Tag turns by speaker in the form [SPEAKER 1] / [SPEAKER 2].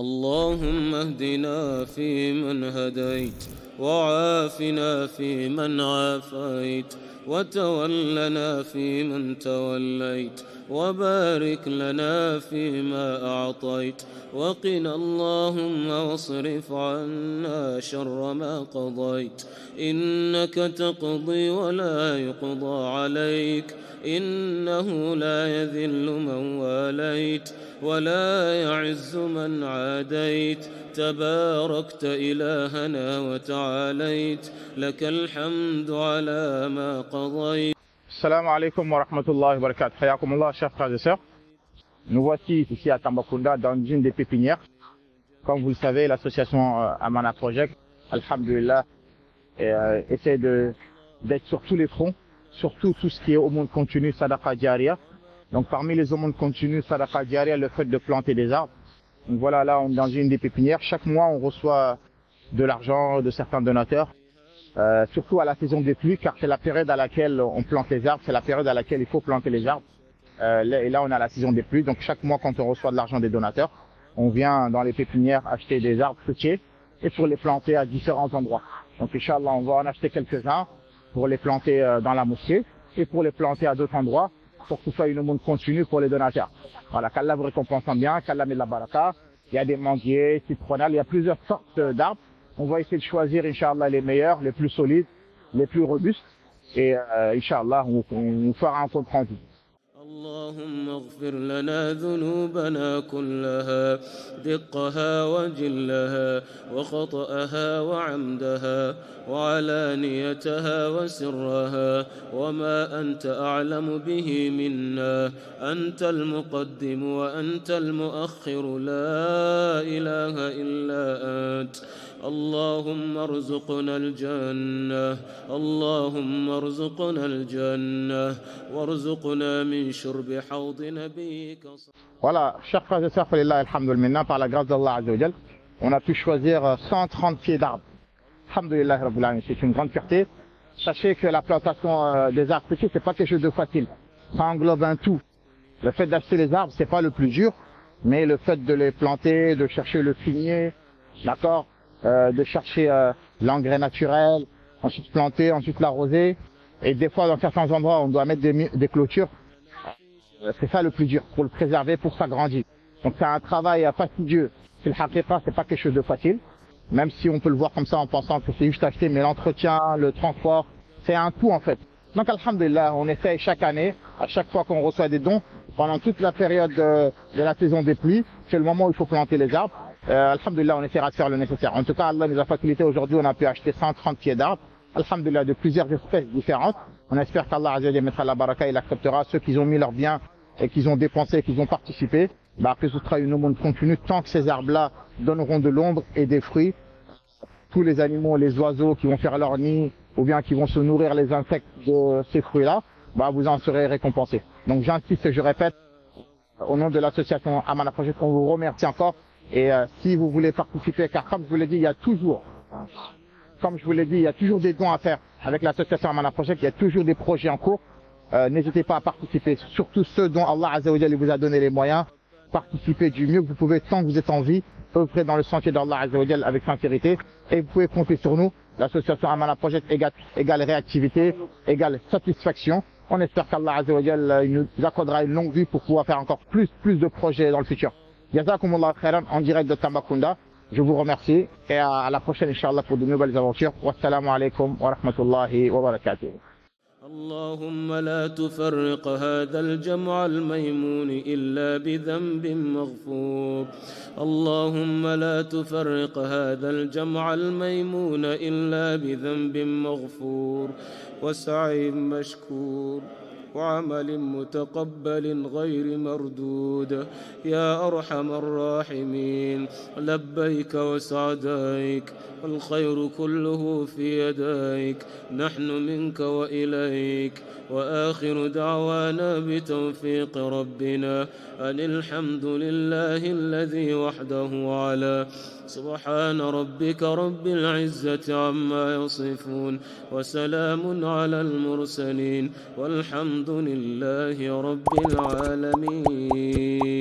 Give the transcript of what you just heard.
[SPEAKER 1] اللهم اهدنا فيمن هديت، وعافنا فيمن عافيت، وتولنا فيمن توليت، وبارك لنا فيما أعطيت، وقنا اللهم واصرف عنا شر ما قضيت، إنك تقضي ولا يقضى عليك، إنه لا يذل من واليت ولا يعز من عاديت، تباركت إلهنا وتعاليت، لك الحمد على ما قضيت.
[SPEAKER 2] Salam alaikum wa rahmatullahi wa barakatuh. Hayakumullah, chers frères et sœurs. Nous voici ici à Tambacounda dans une des pépinières. Comme vous le savez, l'association Amana Project, alhamdulillah, essaie d'être sur tous les fronts, surtout tout ce qui est aumône continue, sadaqa diaria. Donc parmi les aumônes continues, sadaqa diaria, le fait de planter des arbres. Donc voilà, là on est dans une des pépinières. Chaque mois on reçoit de l'argent de certains donateurs. Surtout à la saison des pluies, car c'est la période à laquelle on plante les arbres, c'est la période à laquelle il faut planter les arbres. Et là, on a la saison des pluies, donc chaque mois, quand on reçoit de l'argent des donateurs, on vient dans les pépinières acheter des arbres fruitiers et pour les planter à différents endroits. Donc, Inch'Allah, on va en acheter quelques-uns pour les planter dans la mosquée et pour les planter à d'autres endroits pour que ce soit une aumône continue pour les donateurs. Voilà, qu'Allah vous récompense bien, qu'Allah met de la baraka. Il y a des manguiers, citronnelles, il y a plusieurs sortes d'arbres. On va essayer de choisir, Inch'Allah, les meilleurs, les plus solides, les plus robustes. Et Inch'Allah, on fera un compte rendu.
[SPEAKER 1] اللهم اغفر لنا ذنوبنا كلها، دقها وجلها، وخطأها وعمدها، وعلانيتها وسرها، وما أنت أعلم به منا، أنت المقدم وأنت المؤخر، لا إله إلا أنت. اللهم ارزقنا الجنة، اللهم ارزقنا الجنة، وارزقنا من شرب حوض نبيك.
[SPEAKER 2] Voilà, chers frères et sœurs, alhamdulillah, par la grâce d'Allah Azza wa Jal, on a pu choisir 130 pieds d'arbres. Alhamdulillah, c'est une grande fierté. Sachez que la plantation des arbres fruitiers, c'est pas quelque chose de facile. Ça englobe un tout. Le fait d'acheter les arbres, c'est pas le plus dur, mais le fait de les planter, de chercher le fumier, d'accord, de chercher l'engrais naturel, ensuite planter, ensuite l'arroser. Et des fois, dans certains endroits, on doit mettre des clôtures. C'est ça le plus dur, pour le préserver, pour que ça grandisse. Donc c'est un travail fastidieux. C'est le haqiqa, c'est pas quelque chose de facile. Même si on peut le voir comme ça en pensant que c'est juste acheter, mais l'entretien, le transport, c'est un tout en fait. Donc alhamdulillah, on essaye chaque année, à chaque fois qu'on reçoit des dons, pendant toute la période de la saison des pluies, c'est le moment où il faut planter les arbres. Alhamdulillah, on essaiera de faire le nécessaire. En tout cas, Allah nous a facilité aujourd'hui, on a pu acheter 130 pieds d'arbres. Alhamdulillah, de plusieurs espèces différentes. On espère qu'Allah Azza wa Jalla mettra la baraka, il acceptera ceux qui ont mis leurs biens et qui ont dépensé, qui ont participé. Que ce sera une aumône continue tant que ces arbres-là donneront de l'ombre et des fruits. Tous les animaux, les oiseaux qui vont faire leur nid ou bien qui vont se nourrir les insectes de ces fruits-là, vous en serez récompensés. Donc j'insiste et je répète, au nom de l'association Amana Project, on vous remercie encore. Et si vous voulez participer, car comme je vous l'ai dit, il y a toujours des dons à faire avec l'association Amana Project, il y a toujours des projets en cours. N'hésitez pas à participer, surtout ceux dont Allah Azza wa Jalla vous a donné les moyens. Participez du mieux que vous pouvez tant que vous êtes en vie, œuvrez dans le sentier d'Allah Azza wa Jalla avec sincérité. Et vous pouvez compter sur nous. L'association Amana Project égale réactivité, égale satisfaction. On espère qu'Allah Azza wa Jalla nous accordera une longue vie pour pouvoir faire encore plus de projets dans le futur. Jazakumullah khairan en direct de Tambacounda. Je vous remercie et à la prochaine Inch'Allah pour de nouvelles aventures. Wassalamu alaikum wa rahmatullahi wa barakatuh.
[SPEAKER 1] اللهم لا تفرق هذا الجمع الميمون إلا بذنب مغفور. اللهم لا تفرق هذا الجمع الميمون إلا بذنب مغفور، وسعي مشكور، وعمل متقبل غير مردود. يا أرحم الراحمين، لبيك وسعديك، الخير كله في يديك، نحن منك وإليك. وآخر دعوانا بتوفيق ربنا أن الحمد لله الذي وحده على. سبحان ربك رب العزة عما يصفون، وسلام على المرسلين، والحمد لله رب العالمين.